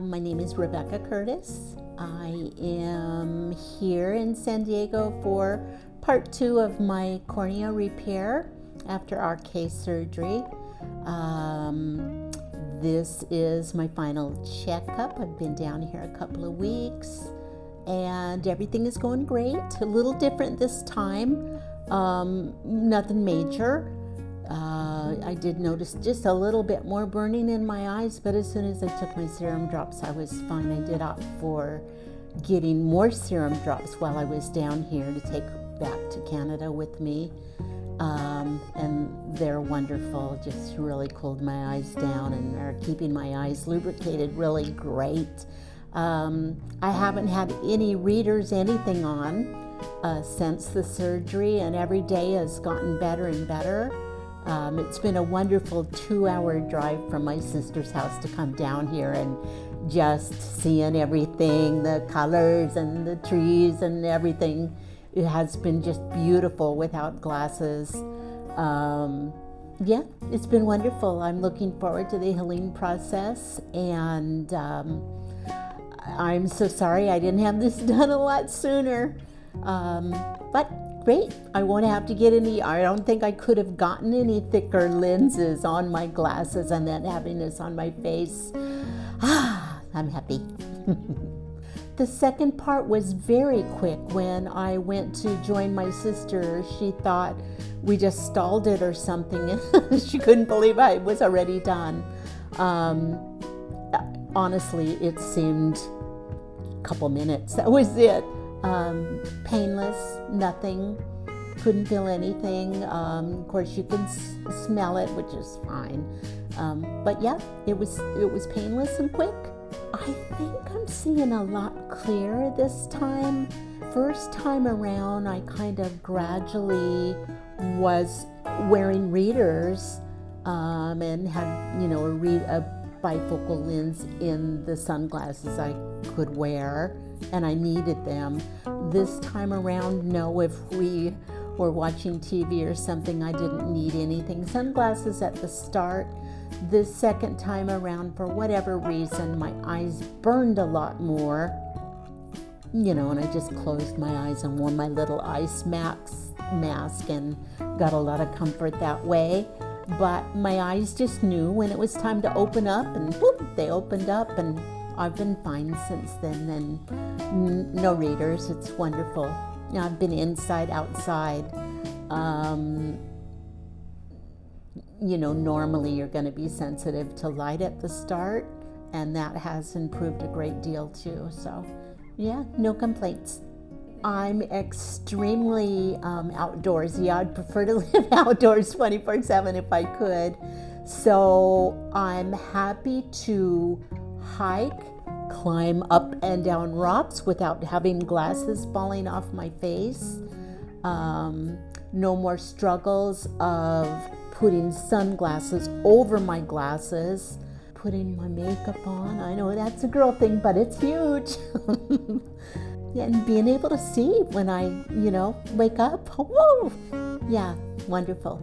My name is Rebecca Curtis. I am here in San Diego for part 2 of my cornea repair after RK surgery. This is my final checkup. I've been down here a couple of weeks and everything is going great. A little different this time, nothing major. I did notice just a little bit more burning in my eyes, but as soon as I took my serum drops, I was fine. I did opt for getting more serum drops while I was down here to take back to Canada with me. And they're wonderful, just really cooled my eyes down and are keeping my eyes lubricated really great. I haven't had any readers, anything on since the surgery, and every day has gotten better and better. It's been a wonderful 2-hour drive from my sister's house to come down here and just seeing everything, the colors and the trees and everything. It has been just beautiful without glasses. Yeah, it's been wonderful. I'm looking forward to the healing process, and I'm so sorry I didn't have this done a lot sooner. But great, I won't have to get any, I don't think I could have gotten any thicker lenses on my glasses and then having this on my face. I'm happy. The second part was very quick. When I went to join my sister, she thought we just stalled it or something. She couldn't believe I was already done. Honestly, it seemed a couple minutes. That was it. Painless, nothing, couldn't feel anything. Of course, you can smell it, which is fine. But yeah, it was painless and quick. I think I'm seeing a lot clearer this time. First time around, I kind of gradually was wearing readers and had, a bifocal lens in the sunglasses I could wear, and I needed them. This time around, no, if we were watching TV or something, I didn't need anything. Sunglasses at the start. This second time around, for whatever reason, my eyes burned a lot more, and I just closed my eyes and wore my little ice mask and got a lot of comfort that way. But my eyes just knew when it was time to open up, and whoop, they opened up, and I've been fine since then, and no readers. It's wonderful. I've been inside, outside. Normally you're going to be sensitive to light at the start, and that has improved a great deal too. So, yeah, no complaints. I'm extremely outdoorsy. I'd prefer to live outdoors 24/7 if I could. So I'm happy to hike, climb up and down rocks without having glasses falling off my face. No more struggles of putting sunglasses over my glasses, putting my makeup on. I know that's a girl thing, but it's huge. And being able to see when I, wake up. Whoa! Yeah, wonderful.